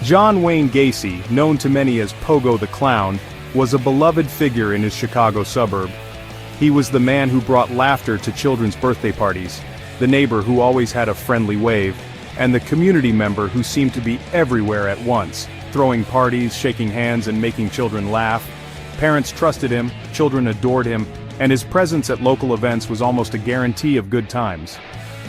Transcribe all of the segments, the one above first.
John Wayne Gacy, known to many as Pogo the Clown, was a beloved figure in his Chicago suburb. He was the man who brought laughter to children's birthday parties, the neighbor who always had a friendly wave, and the community member who seemed to be everywhere at once, throwing parties, shaking hands, and making children laugh. Parents trusted him, children adored him, and his presence at local events was almost a guarantee of good times.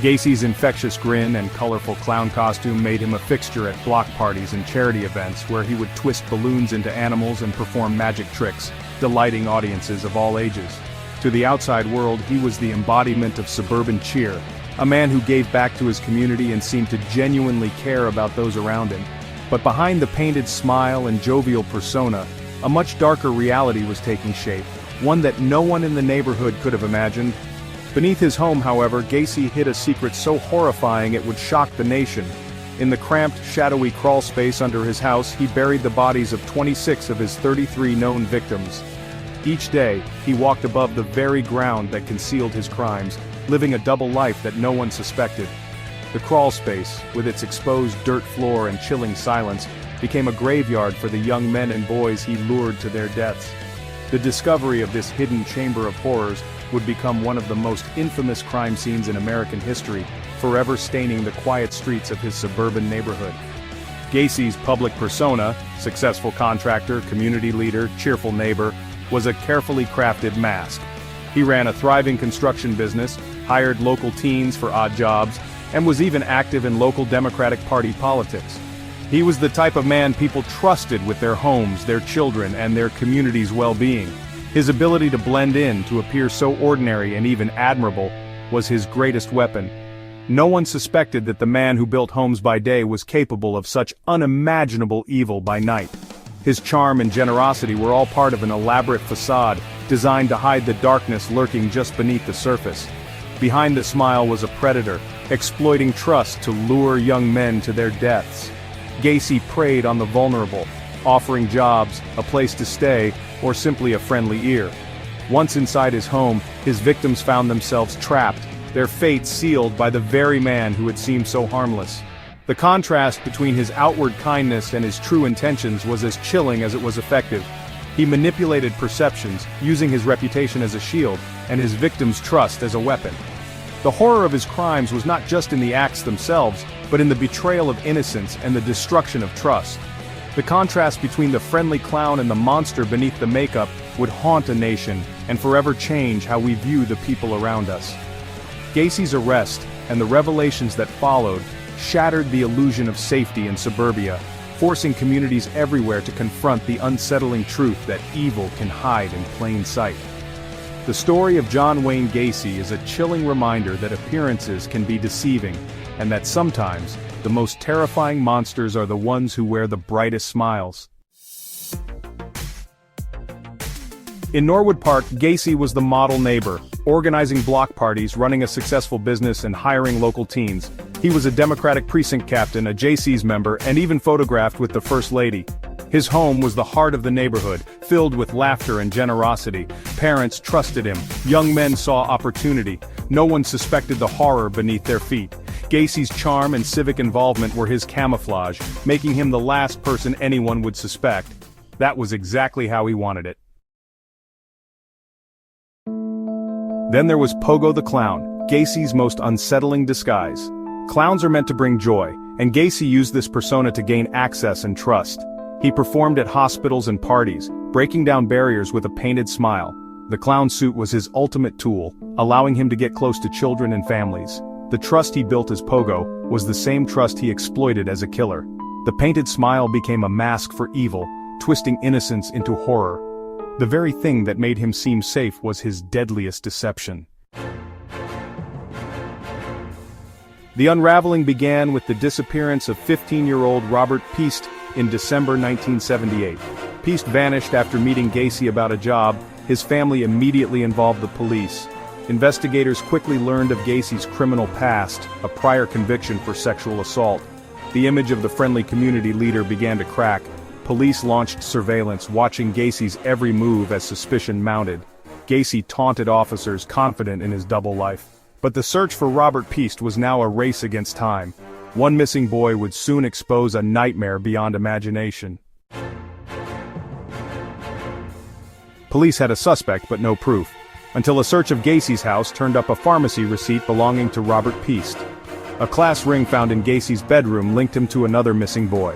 Gacy's infectious grin and colorful clown costume made him a fixture at block parties and charity events where he would twist balloons into animals and perform magic tricks, delighting audiences of all ages. To the outside world, he was the embodiment of suburban cheer, a man who gave back to his community and seemed to genuinely care about those around him. But behind the painted smile and jovial persona, a much darker reality was taking shape, one that no one in the neighborhood could have imagined. Beneath his home, however, Gacy hid a secret so horrifying it would shock the nation. In the cramped, shadowy crawl space under his house, he buried the bodies of 26 of his 33 known victims. Each day, he walked above the very ground that concealed his crimes, living a double life that no one suspected. The crawl space, with its exposed dirt floor and chilling silence, became a graveyard for the young men and boys he lured to their deaths. The discovery of this hidden chamber of horrors would become one of the most infamous crime scenes in American history, forever staining the quiet streets of his suburban neighborhood. Gacy's public persona, successful contractor, community leader, cheerful neighbor, was a carefully crafted mask. He ran a thriving construction business, hired local teens for odd jobs, and was even active in local Democratic Party politics. He was the type of man people trusted with their homes, their children, and their community's well-being. His ability to blend in, to appear so ordinary and even admirable, was his greatest weapon. No one suspected that the man who built homes by day was capable of such unimaginable evil by night. His charm and generosity were all part of an elaborate facade, designed to hide the darkness lurking just beneath the surface. Behind the smile was a predator, exploiting trust to lure young men to their deaths. Gacy preyed on the vulnerable, offering jobs, a place to stay, or simply a friendly ear. Once inside his home, his victims found themselves trapped, their fate sealed by the very man who had seemed so harmless. The contrast between his outward kindness and his true intentions was as chilling as it was effective. He manipulated perceptions, using his reputation as a shield, and his victims' trust as a weapon. The horror of his crimes was not just in the acts themselves, but in the betrayal of innocence and the destruction of trust. The contrast between the friendly clown and the monster beneath the makeup would haunt a nation and forever change how we view the people around us. Gacy's arrest, and the revelations that followed, shattered the illusion of safety in suburbia, forcing communities everywhere to confront the unsettling truth that evil can hide in plain sight. The story of John Wayne Gacy is a chilling reminder that appearances can be deceiving, and that sometimes, the most terrifying monsters are the ones who wear the brightest smiles. In Norwood Park, Gacy was the model neighbor, organizing block parties, running a successful business, and hiring local teens. He was a Democratic precinct captain, a JC's member, and even photographed with the First Lady. His home was the heart of the neighborhood, filled with laughter and generosity. Parents trusted him, young men saw opportunity, no one suspected the horror beneath their feet. Gacy's charm and civic involvement were his camouflage, making him the last person anyone would suspect. That was exactly how he wanted it. Then there was Pogo the Clown, Gacy's most unsettling disguise. Clowns are meant to bring joy, and Gacy used this persona to gain access and trust. He performed at hospitals and parties, breaking down barriers with a painted smile. The clown suit was his ultimate tool, allowing him to get close to children and families. The trust he built as Pogo was the same trust he exploited as a killer. The painted smile became a mask for evil, twisting innocence into horror. The very thing that made him seem safe was his deadliest deception. The unraveling began with the disappearance of 15-year-old Robert Piest in December 1978. Piest vanished after meeting Gacy about a job. His family immediately involved the police. Investigators quickly learned of Gacy's criminal past, a prior conviction for sexual assault. The image of the friendly community leader began to crack. Police launched surveillance, watching Gacy's every move as suspicion mounted. Gacy taunted officers, confident in his double life. But the search for Robert Piest was now a race against time. One missing boy would soon expose a nightmare beyond imagination. Police had a suspect but no proof, until a search of Gacy's house turned up a pharmacy receipt belonging to Robert Peast. A class ring found in Gacy's bedroom linked him to another missing boy.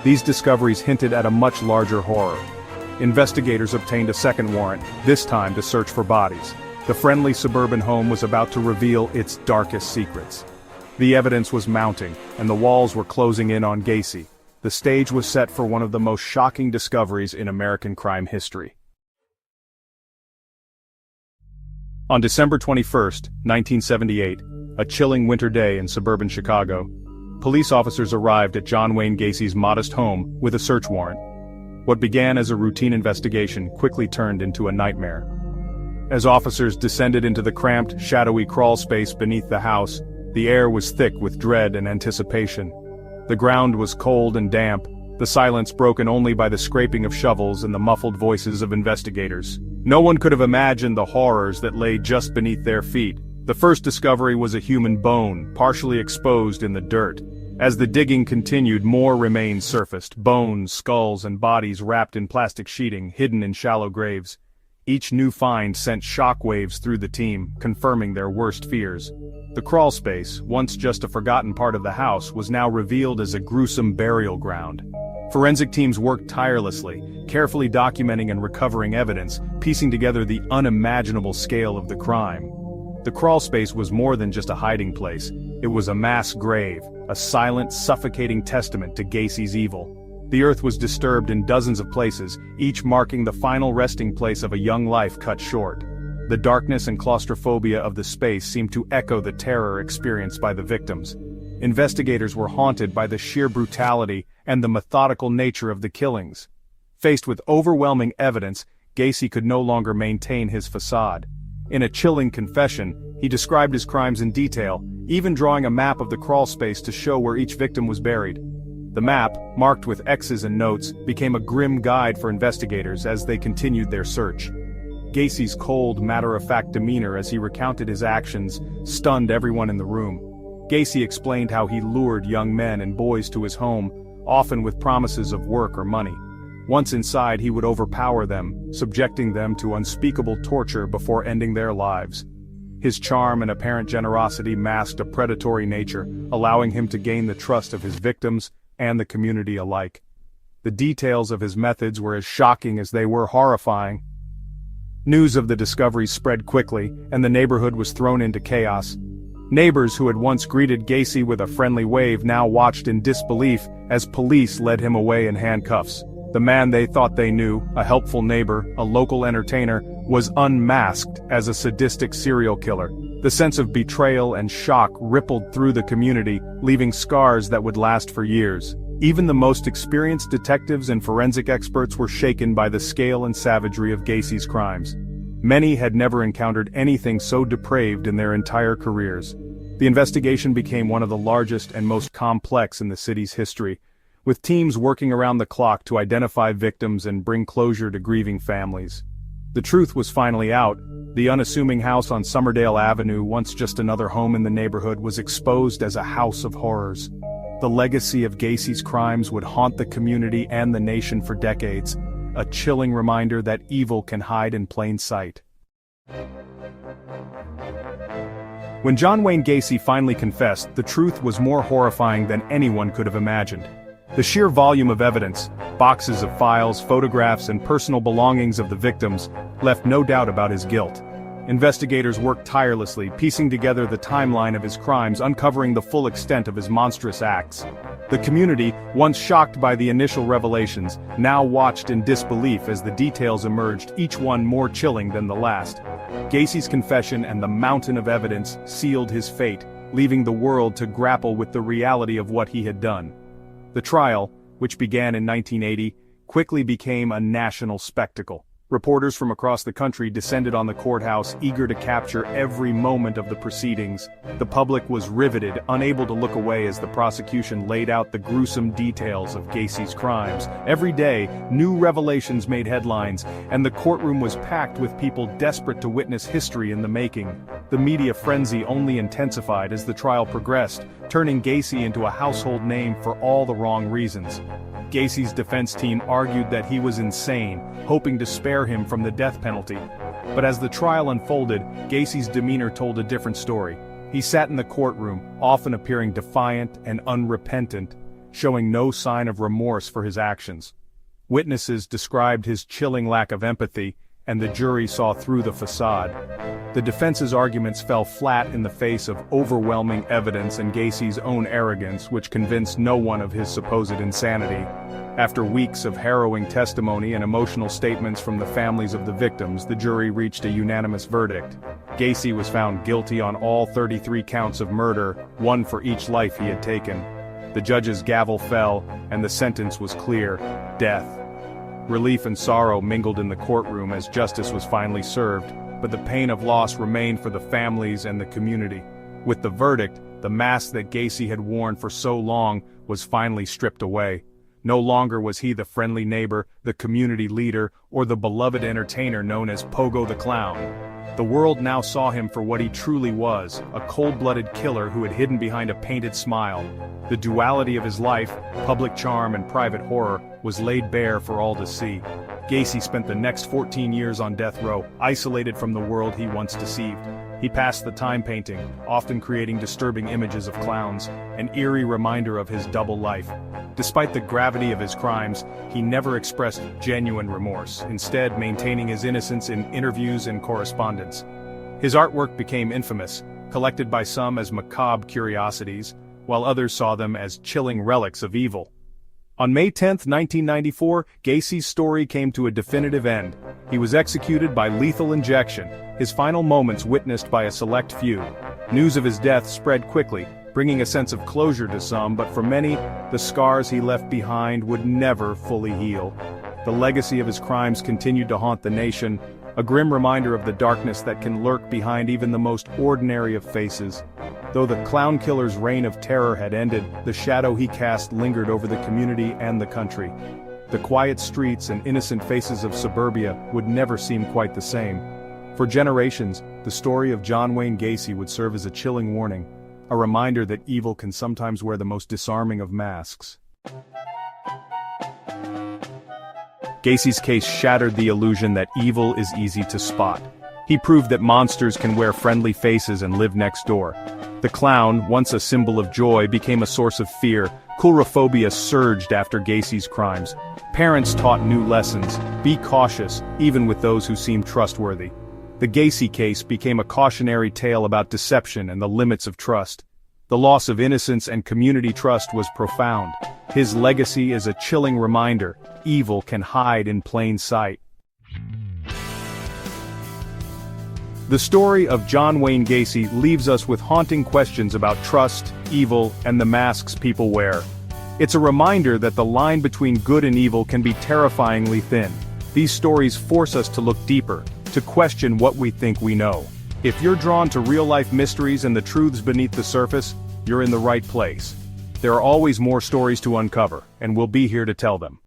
These discoveries hinted at a much larger horror. Investigators obtained a second warrant, this time to search for bodies. The friendly suburban home was about to reveal its darkest secrets. The evidence was mounting, and the walls were closing in on Gacy. The stage was set for one of the most shocking discoveries in American crime history. On December 21, 1978, a chilling winter day in suburban Chicago, police officers arrived at John Wayne Gacy's modest home with a search warrant. What began as a routine investigation quickly turned into a nightmare. As officers descended into the cramped, shadowy crawl space beneath the house, the air was thick with dread and anticipation. The ground was cold and damp, the silence broken only by the scraping of shovels and the muffled voices of investigators. No one could have imagined the horrors that lay just beneath their feet. The first discovery was a human bone, partially exposed in the dirt. As the digging continued, more remains surfaced, bones, skulls, and bodies wrapped in plastic sheeting, hidden in shallow graves. Each new find sent shockwaves through the team, confirming their worst fears. The crawl space, once just a forgotten part of the house, was now revealed as a gruesome burial ground. Forensic teams worked tirelessly, carefully documenting and recovering evidence, piecing together the unimaginable scale of the crime. The crawl space was more than just a hiding place. It was a mass grave, a silent, suffocating testament to Gacy's evil. The earth was disturbed in dozens of places, each marking the final resting place of a young life cut short. The darkness and claustrophobia of the space seemed to echo the terror experienced by the victims. Investigators were haunted by the sheer brutality and the methodical nature of the killings. Faced with overwhelming evidence, Gacy could no longer maintain his facade. In a chilling confession, he described his crimes in detail, even drawing a map of the crawl space to show where each victim was buried. The map, marked with X's and notes, became a grim guide for investigators as they continued their search. Gacy's cold, matter-of-fact demeanor as he recounted his actions stunned everyone in the room. Gacy explained how he lured young men and boys to his home, often with promises of work or money. Once inside, he would overpower them, subjecting them to unspeakable torture before ending their lives. His charm and apparent generosity masked a predatory nature, allowing him to gain the trust of his victims and the community alike. The details of his methods were as shocking as they were horrifying. News of the discoveries spread quickly, and the neighborhood was thrown into chaos. Neighbors who had once greeted Gacy with a friendly wave now watched in disbelief as police led him away in handcuffs. The man they thought they knew, a helpful neighbor, a local entertainer, was unmasked as a sadistic serial killer. The sense of betrayal and shock rippled through the community, leaving scars that would last for years. Even the most experienced detectives and forensic experts were shaken by the scale and savagery of Gacy's crimes. Many had never encountered anything so depraved in their entire careers. The investigation became one of the largest and most complex in the city's history, with teams working around the clock to identify victims and bring closure to grieving families. The truth was finally out. The unassuming house on Summerdale Avenue, once just another home in the neighborhood, was exposed as a house of horrors. The legacy of Gacy's crimes would haunt the community and the nation for decades, a chilling reminder that evil can hide in plain sight. When John Wayne Gacy finally confessed, the truth was more horrifying than anyone could have imagined. The sheer volume of evidence, boxes of files, photographs, and personal belongings of the victims, left no doubt about his guilt. Investigators worked tirelessly, piecing together the timeline of his crimes, uncovering the full extent of his monstrous acts. The community, once shocked by the initial revelations, now watched in disbelief as the details emerged, each one more chilling than the last. Gacy's confession and the mountain of evidence sealed his fate, leaving the world to grapple with the reality of what he had done. The trial, which began in 1980, quickly became a national spectacle. Reporters from across the country descended on the courthouse, eager to capture every moment of the proceedings. The public was riveted, unable to look away as the prosecution laid out the gruesome details of Gacy's crimes. Every day, new revelations made headlines, and the courtroom was packed with people desperate to witness history in the making. The media frenzy only intensified as the trial progressed, turning Gacy into a household name for all the wrong reasons. Gacy's defense team argued that he was insane, hoping to spare him from the death penalty. But as the trial unfolded, Gacy's demeanor told a different story. He sat in the courtroom, often appearing defiant and unrepentant, showing no sign of remorse for his actions. Witnesses described his chilling lack of empathy, and the jury saw through the facade. The defense's arguments fell flat in the face of overwhelming evidence and Gacy's own arrogance, which convinced no one of his supposed insanity. After weeks of harrowing testimony and emotional statements from the families of the victims, the jury reached a unanimous verdict. Gacy was found guilty on all 33 counts of murder, one for each life he had taken. The judge's gavel fell, and the sentence was clear: death. Relief and sorrow mingled in the courtroom as justice was finally served, but the pain of loss remained for the families and the community. With the verdict, the mask that Gacy had worn for so long was finally stripped away. No longer was he the friendly neighbor, the community leader, or the beloved entertainer known as Pogo the Clown. The world now saw him for what he truly was, a cold-blooded killer who had hidden behind a painted smile. The duality of his life, public charm and private horror, was laid bare for all to see. Gacy spent the next 14 years on death row, isolated from the world he once deceived. He passed the time painting, often creating disturbing images of clowns, an eerie reminder of his double life. Despite the gravity of his crimes, he never expressed genuine remorse, instead maintaining his innocence in interviews and correspondence. His artwork became infamous, collected by some as macabre curiosities, while others saw them as chilling relics of evil. On May 10, 1994, Gacy's story came to a definitive end. He was executed by lethal injection, his final moments witnessed by a select few. News of his death spread quickly, bringing a sense of closure to some, but for many, the scars he left behind would never fully heal. The legacy of his crimes continued to haunt the nation, a grim reminder of the darkness that can lurk behind even the most ordinary of faces. Though the clown killer's reign of terror had ended, the shadow he cast lingered over the community and the country. The quiet streets and innocent faces of suburbia would never seem quite the same. For generations, the story of John Wayne Gacy would serve as a chilling warning, a reminder that evil can sometimes wear the most disarming of masks. Gacy's case shattered the illusion that evil is easy to spot. He proved that monsters can wear friendly faces and live next door. The clown, once a symbol of joy, became a source of fear. Coulrophobia surged after Gacy's crimes. Parents taught new lessons: be cautious, even with those who seem trustworthy. The Gacy case became a cautionary tale about deception and the limits of trust. The loss of innocence and community trust was profound. His legacy is a chilling reminder: evil can hide in plain sight. The story of John Wayne Gacy leaves us with haunting questions about trust, evil, and the masks people wear. It's a reminder that the line between good and evil can be terrifyingly thin. These stories force us to look deeper, to question what we think we know. If you're drawn to real-life mysteries and the truths beneath the surface, you're in the right place. There are always more stories to uncover, and we'll be here to tell them.